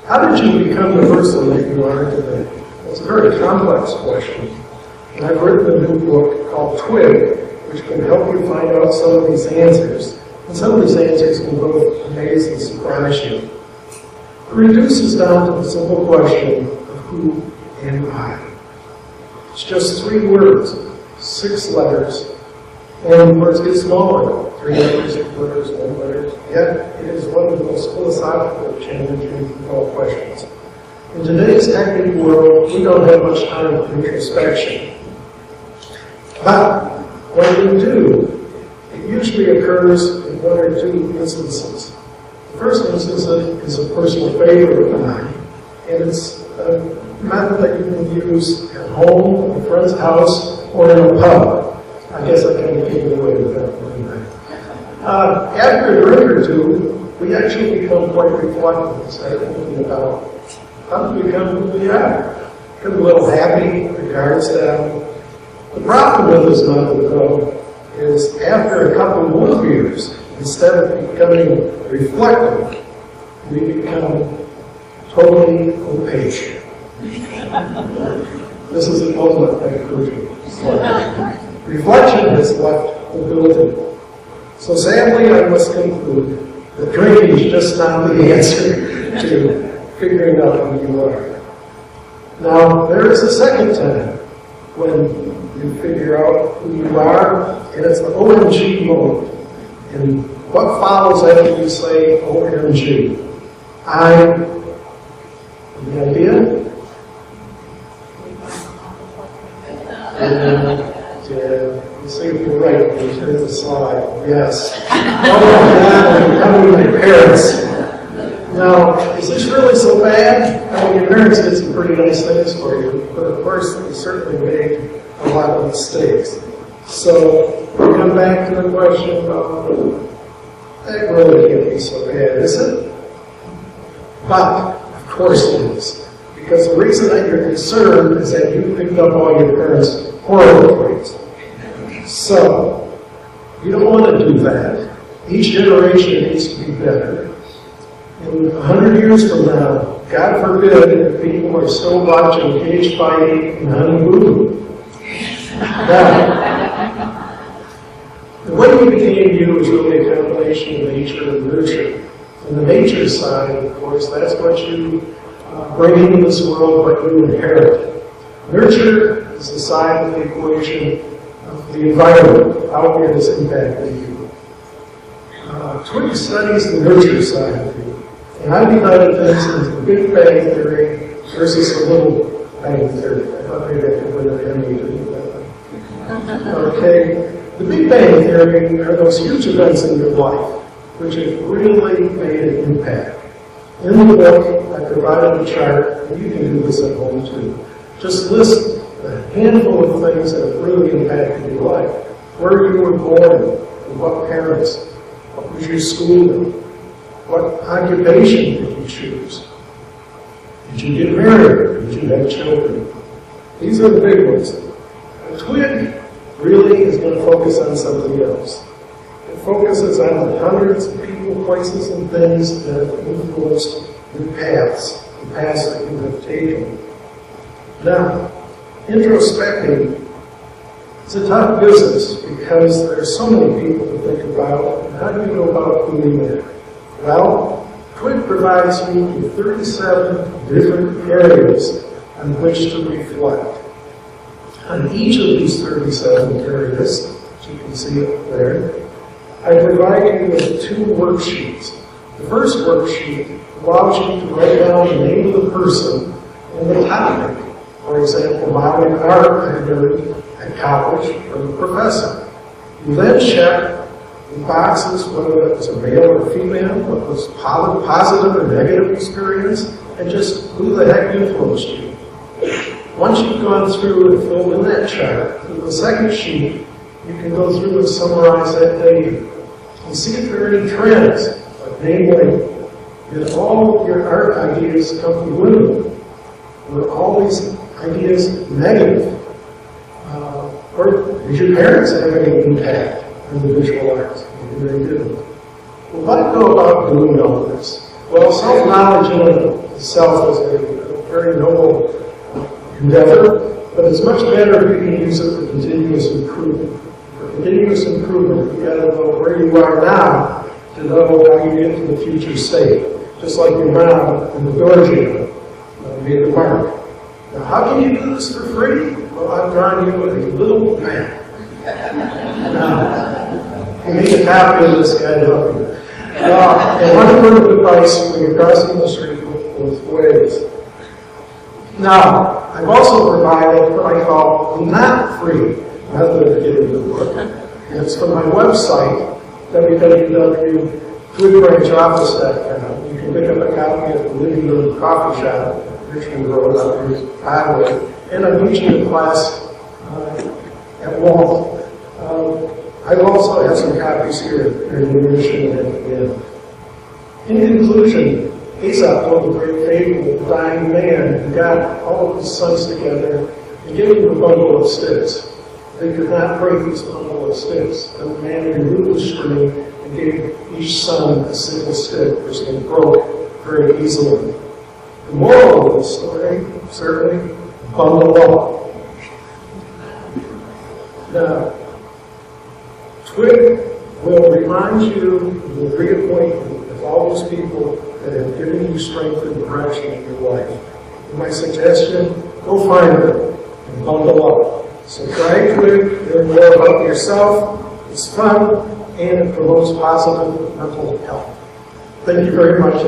How did you become the person that you are today? It's a very complex question. And I've written a new book called Twig, which can help you find out some of these answers. And some of these answers can both amaze and surprise you. It reduces down to the simple question of who am I? It's just 3 words, 6 letters, and the words get smaller. 3 letters, 6 letters, 1 letter. Yet, it is one of the most philosophical, challenging, of all questions. In today's hectic world, we don't have much time for introspection. But when we do, it usually occurs in 1 or 2 instances. The first instance is a personal favorite of mine, and it's a method that you can use at home, at a friend's house, or in a pub. I guess I kind of gave away with that one. After a drink or 2, we actually become quite reflective and start thinking about how do we become who we are. Become a little happy, the guards down. The problem with this method, though, is after a couple more beers, instead of becoming reflective, we become totally opaque. This is the ultimate PechaKucha. Reflection has left the building. So sadly, I must conclude that drinking is just not the answer to figuring out who you are. Now, there is a second time when you figure out who you are, and it's the OMG moment. And what follows after you say OMG? The idea? Let's see if you're right. Here's the slide. Yes. Oh, I'm coming to my parents. Now, is this really so bad? I mean, your parents did some pretty nice things for you, but of course, they certainly made a lot of mistakes. So, we come back to the question of, that really can't be so bad, is it? But, of course it is. Because the reason that you're concerned is that you picked up all your parents' horrible traits. So, you don't want to do that. Each generation needs to be better. And 100 years from now, God forbid, if people are still watching cage fighting and honeymoon. Now, the way you became you is really a combination of nature and nurture. And the nature side, of course, that's what you bring into this world, what you inherit. Nurture is the side of the equation of the environment, how it is impacting you. Twig studies the nurture side of you. And I divided things into the Big Bang Theory versus the Little Bang Theory. I thought maybe I could win an Emmy to do that. Okay, the Big Bang Theory are those huge events in your life which have really made an impact. In the book, I provided a chart, and you can do this at home too. Just list a handful of things that have really impacted your life. Where you were born, and what parents, what was your schooling, what occupation did you choose? Did you get married? Did you have children? These are the big ones. A Twig really is going to focus on something else. It focuses on the hundreds of people, places, and things that have influenced your paths, the paths that you have taken. Now, introspecting is a tough business because there are so many people to think about, and how do you go about doing that? Well, Twig provides you with 37 different areas on which to reflect. On each of these 37 areas, as you can see up there, I provide you with 2 worksheets. The first worksheet allows you to write down the name of the person and the topic. For example, modern art I learned at college from a professor. You then check the boxes, whether it was a male or female, what was positive or negative experience, and just who the heck influenced you. Once you've gone through and filled in that chart, in the second sheet, you can go through and summarize that data and see if there are any trends, like namely, did all your art ideas come from women? Were all these ideas negative? Or did your parents have any impact on the visual arts? Maybe they didn't. Well, how do you go about doing all this? Well, self-knowledge in itself is a very noble endeavor, but it's much better if you can use it for continuous improvement. For continuous improvement, you've got to know where you are now to know how you get to the future state. Just like your mom and the doorjamb, be the mark. Now, how can you do this for free? Well, I've drawn you a little map. Now, you need a copy of this guy to help you. And one word of advice when you're crossing the street with waves. Now, I've also provided what I call not free method of getting the book. And it's from my website, www.twigbranchoffice.com. You can pick up a copy at the Williamsburg coffee shop, Richmond Road, up here, Iowa. And I'm teaching a class at Walt. I also have some copies here in the mission at the end. In conclusion, Aesop told a great fable of a dying man who got all of his sons together and gave them a bundle of sticks. They could not break this bundle of sticks. And the man removed the string and gave each son a single stick, which they broke very easily. The moral of the story, certainly, bundle up. Now, Twig will remind you of the reappointment of all those people that have given you strength and direction in your life. And my suggestion, go find them and bundle up. So try Twig, learn more about yourself. It's fun and it promotes positive mental health. Thank you very much.